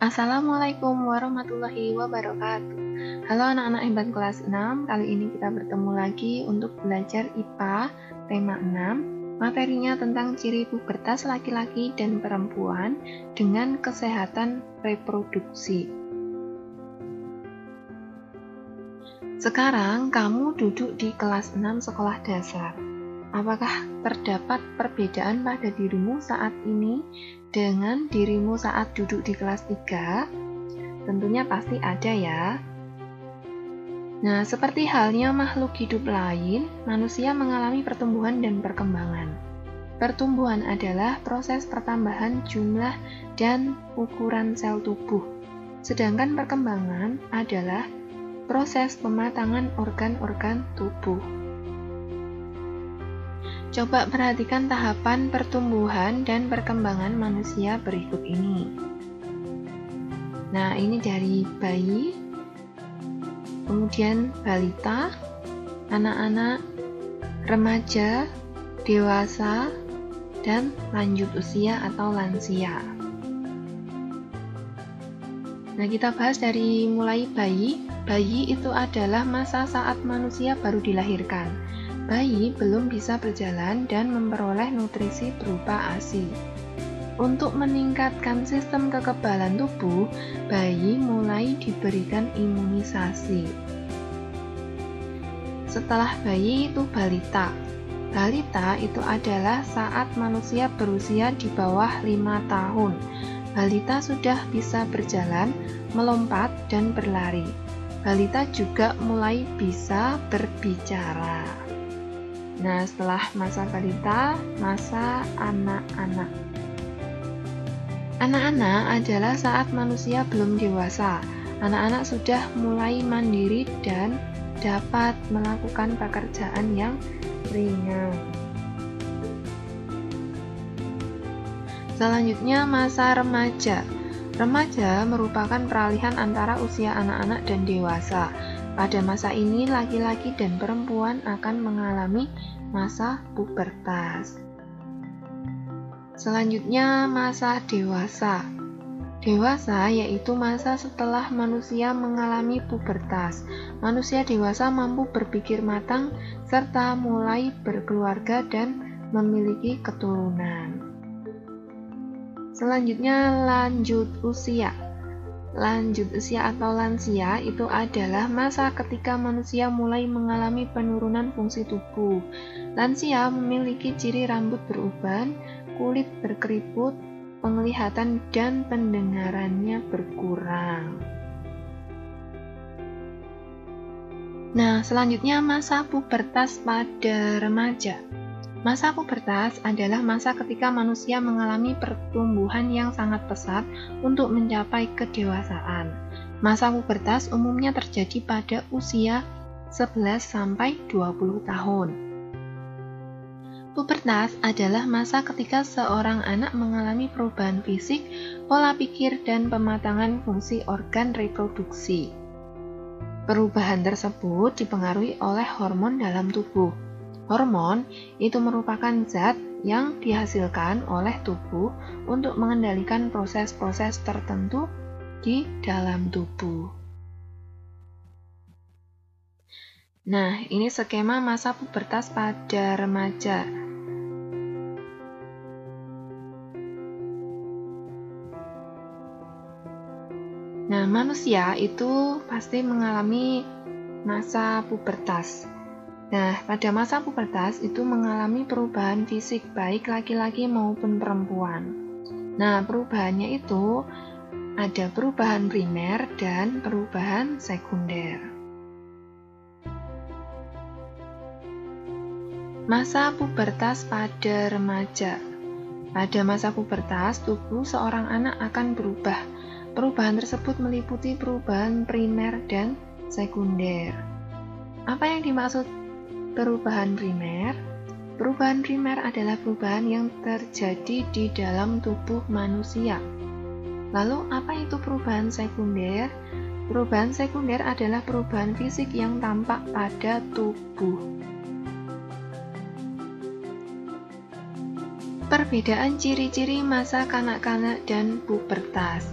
Assalamualaikum warahmatullahi wabarakatuh. Halo anak-anak hebat kelas 6, kali ini kita bertemu lagi untuk belajar IPA tema 6. Materinya tentang ciri pubertas laki-laki dan perempuan dengan kesehatan reproduksi. Sekarang kamu duduk di kelas 6 sekolah dasar. Apakah terdapat perbedaan pada dirimu saat ini dengan dirimu saat duduk di kelas 3? Tentunya pasti ada ya. Nah, seperti halnya makhluk hidup lain, manusia mengalami pertumbuhan dan perkembangan. Pertumbuhan adalah proses pertambahan jumlah dan ukuran sel tubuh. Sedangkan perkembangan adalah proses pematangan organ-organ tubuh. Coba perhatikan tahapan pertumbuhan dan perkembangan manusia berikut ini. Nah, ini dari bayi, kemudian balita, anak-anak, remaja, dewasa, dan lanjut usia atau lansia. Nah, kita bahas dari mulai bayi. Bayi itu adalah masa saat manusia baru dilahirkan. Bayi belum bisa berjalan dan memperoleh nutrisi berupa ASI. Untuk meningkatkan sistem kekebalan tubuh, bayi mulai diberikan imunisasi. Setelah bayi itu balita. Balita itu adalah saat manusia berusia di bawah 5 tahun. Balita sudah bisa berjalan, melompat, dan berlari. Balita juga mulai bisa berbicara. Nah, setelah masa balita, masa anak-anak. Anak-anak adalah saat manusia belum dewasa. Anak-anak sudah mulai mandiri dan dapat melakukan pekerjaan yang ringan. Selanjutnya, masa remaja. Remaja merupakan peralihan antara usia anak-anak dan dewasa. Pada masa ini, laki-laki dan perempuan akan mengalami masa pubertas. Selanjutnya, masa dewasa. Dewasa yaitu masa setelah manusia mengalami pubertas. Manusia dewasa mampu berpikir matang serta mulai berkeluarga dan memiliki keturunan. Selanjutnya, lanjut usia. Lanjut usia atau lansia itu adalah masa ketika manusia mulai mengalami penurunan fungsi tubuh. Lansia memiliki ciri rambut beruban, kulit berkeriput, penglihatan dan pendengarannya berkurang. Nah, selanjutnya masa pubertas pada remaja. Masa pubertas adalah masa ketika manusia mengalami pertumbuhan yang sangat pesat untuk mencapai kedewasaan. Masa pubertas umumnya terjadi pada usia 11-20 tahun. Pubertas adalah masa ketika seorang anak mengalami perubahan fisik, pola pikir, dan pematangan fungsi organ reproduksi. Perubahan tersebut dipengaruhi oleh hormon dalam tubuh. Hormon itu merupakan zat yang dihasilkan oleh tubuh untuk mengendalikan proses-proses tertentu di dalam tubuh. Nah, ini skema masa pubertas pada remaja. Nah, manusia itu pasti mengalami masa pubertas. Nah, pada masa pubertas itu mengalami perubahan fisik baik laki-laki maupun perempuan. Nah, perubahannya itu ada perubahan primer dan perubahan sekunder. Masa pubertas pada remaja. Pada masa pubertas, tubuh seorang anak akan berubah. Perubahan tersebut meliputi perubahan primer dan sekunder. Apa yang dimaksud perubahan primer? Perubahan primer adalah perubahan yang terjadi di dalam tubuh manusia. Lalu, apa itu perubahan sekunder? Perubahan sekunder adalah perubahan fisik yang tampak pada tubuh. Perbedaan ciri-ciri masa kanak-kanak dan pubertas.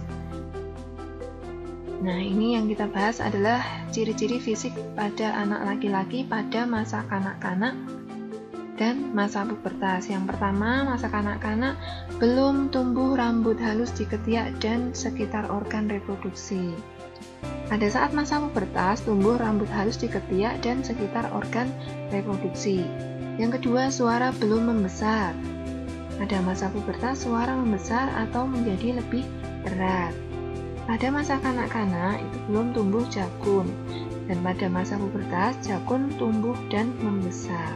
Nah, ini yang kita bahas adalah ciri-ciri fisik pada anak laki-laki pada masa kanak-kanak dan masa pubertas. Yang pertama, masa kanak-kanak belum tumbuh rambut halus di ketiak dan sekitar organ reproduksi. Pada saat masa pubertas, tumbuh rambut halus di ketiak dan sekitar organ reproduksi. Yang kedua, suara belum membesar. Pada masa pubertas, suara membesar atau menjadi lebih berat. Pada masa kanak-kanak, itu belum tumbuh jakun. Dan pada masa pubertas, jakun tumbuh dan membesar.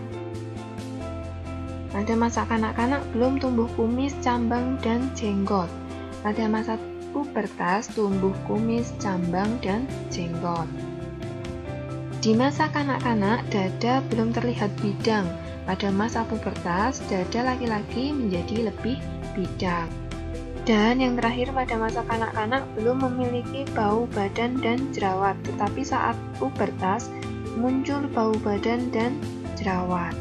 Pada masa kanak-kanak belum tumbuh kumis, cambang, dan jenggot. Pada masa pubertas tumbuh kumis, cambang, dan jenggot. Di masa kanak-kanak, dada belum terlihat bidang. Pada masa pubertas, dada laki-laki menjadi lebih bidang. Dan yang terakhir, pada masa kanak-kanak belum memiliki bau badan dan jerawat, tetapi saat pubertas muncul bau badan dan jerawat.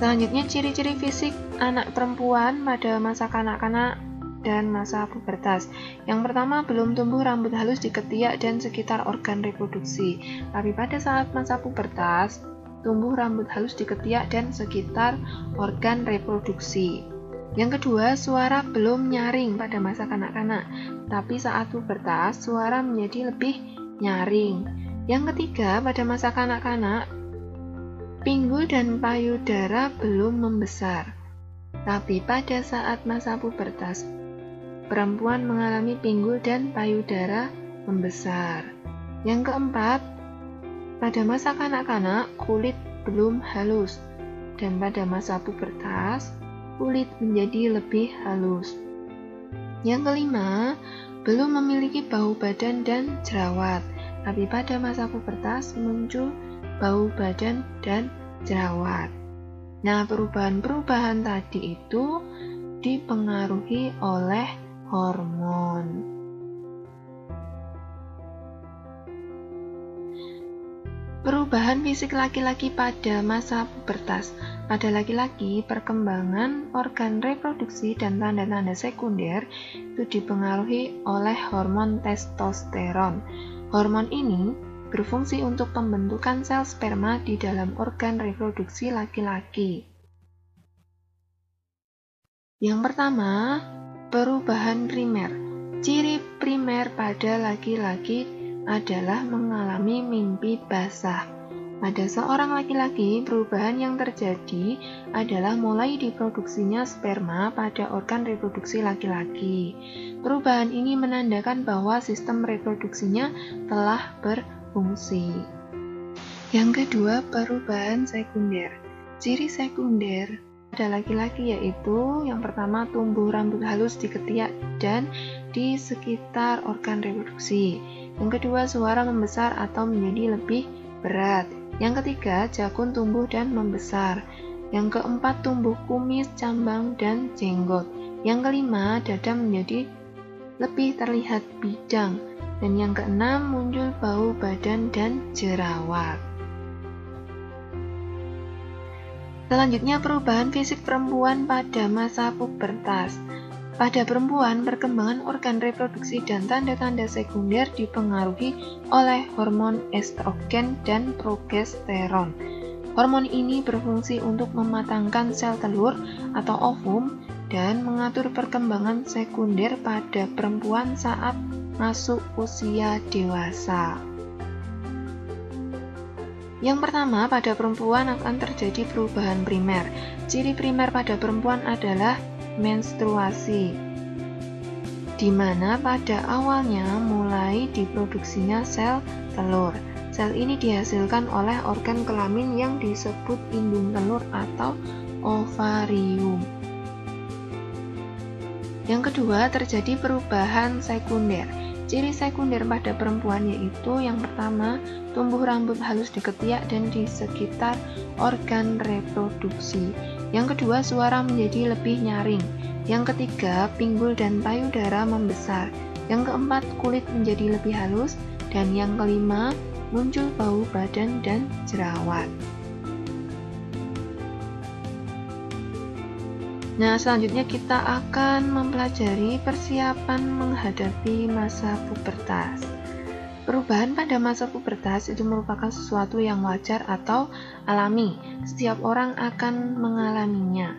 Selanjutnya, ciri-ciri fisik anak perempuan pada masa kanak-kanak dan masa pubertas. Yang pertama, belum tumbuh rambut halus di ketiak dan sekitar organ reproduksi. Tapi pada saat masa pubertas, tumbuh rambut halus di ketiak dan sekitar organ reproduksi. Yang kedua, suara belum nyaring pada masa kanak-kanak, tapi saat pubertas, suara menjadi lebih nyaring. Yang ketiga, pada masa kanak-kanak, pinggul dan payudara belum membesar, tapi pada saat masa pubertas, perempuan mengalami pinggul dan payudara membesar. Yang keempat, pada masa kanak-kanak, kulit belum halus, dan pada masa pubertas, kulit menjadi lebih halus. Yang kelima, belum memiliki bau badan dan jerawat, tapi pada masa pubertas muncul bau badan dan jerawat. Nah, perubahan-perubahan tadi itu dipengaruhi oleh hormon. Perubahan fisik laki-laki pada masa pubertas. Pada laki-laki, perkembangan organ reproduksi dan tanda-tanda sekunder itu dipengaruhi oleh hormon testosteron. Hormon ini berfungsi untuk pembentukan sel sperma di dalam organ reproduksi laki-laki. Yang pertama, perubahan primer. Ciri primer pada laki-laki adalah mengalami mimpi basah. Pada seorang laki-laki, perubahan yang terjadi adalah mulai diproduksinya sperma pada organ reproduksi laki-laki. Perubahan ini menandakan bahwa sistem reproduksinya telah berfungsi. Yang kedua, perubahan sekunder. Ciri sekunder pada laki-laki yaitu yang pertama, tumbuh rambut halus di ketiak dan di sekitar organ reproduksi. Yang kedua, suara membesar atau menjadi lebih berat. Yang ketiga, jakun tumbuh dan membesar. Yang keempat, tumbuh kumis, cambang, dan jenggot. Yang kelima, dada menjadi lebih terlihat bidang. Dan yang keenam, muncul bau badan dan jerawat. Selanjutnya, perubahan fisik perempuan pada masa pubertas. Pada perempuan, perkembangan organ reproduksi dan tanda-tanda sekunder dipengaruhi oleh hormon estrogen dan progesteron. Hormon ini berfungsi untuk mematangkan sel telur atau ovum dan mengatur perkembangan sekunder pada perempuan saat masuk usia dewasa. Yang pertama, pada perempuan akan terjadi perubahan primer. Ciri primer pada perempuan adalah menstruasi, di mana pada awalnya mulai diproduksinya sel telur. Sel ini dihasilkan oleh organ kelamin yang disebut indung telur atau ovarium. Yang kedua, terjadi perubahan sekunder. Ciri sekunder pada perempuan yaitu yang pertama, tumbuh rambut halus di ketiak dan di sekitar organ reproduksi. Yang kedua, suara menjadi lebih nyaring. Yang ketiga, pinggul dan payudara membesar. Yang keempat, kulit menjadi lebih halus. Dan yang kelima, muncul bau badan dan jerawat. Nah, selanjutnya kita akan mempelajari persiapan menghadapi masa pubertas. Perubahan pada masa pubertas itu merupakan sesuatu yang wajar atau alami. Setiap orang akan mengalaminya.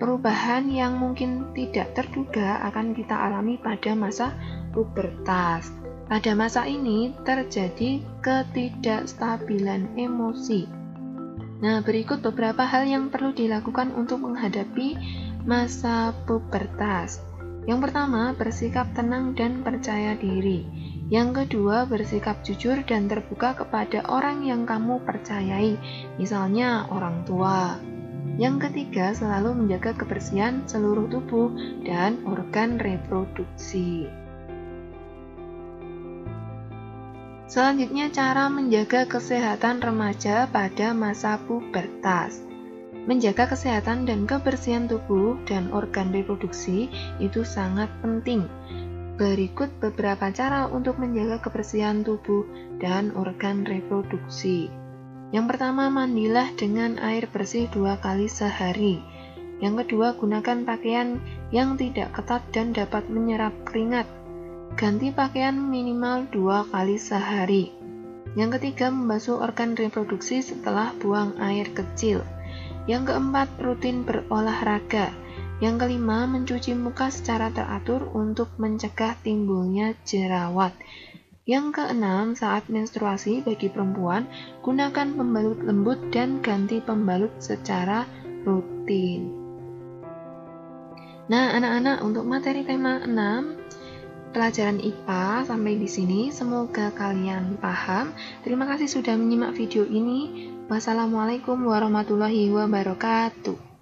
Perubahan yang mungkin tidak terduga akan kita alami pada masa pubertas. Pada masa ini terjadi ketidakstabilan emosi. Nah, berikut beberapa hal yang perlu dilakukan untuk menghadapi masa pubertas. Yang pertama, bersikap tenang dan percaya diri. Yang kedua, bersikap jujur dan terbuka kepada orang yang kamu percayai, misalnya orang tua. Yang ketiga, selalu menjaga kebersihan seluruh tubuh dan organ reproduksi. Selanjutnya, cara menjaga kesehatan remaja pada masa pubertas. Menjaga kesehatan dan kebersihan tubuh dan organ reproduksi itu sangat penting. Berikut beberapa cara untuk menjaga kebersihan tubuh dan organ reproduksi. Yang pertama, mandilah dengan air bersih 2 kali sehari. Yang kedua, gunakan pakaian yang tidak ketat dan dapat menyerap keringat. Ganti pakaian minimal 2 kali sehari. Yang ketiga, membasuh organ reproduksi setelah buang air kecil. Yang keempat, rutin berolahraga. Yang kelima, mencuci muka secara teratur untuk mencegah timbulnya jerawat. Yang keenam, saat menstruasi bagi perempuan, gunakan pembalut lembut dan ganti pembalut secara rutin. Nah, anak-anak, untuk materi tema 6 pelajaran IPA sampai di sini, semoga kalian paham. Terima kasih sudah menyimak video ini. Wassalamualaikum warahmatullahi wabarakatuh.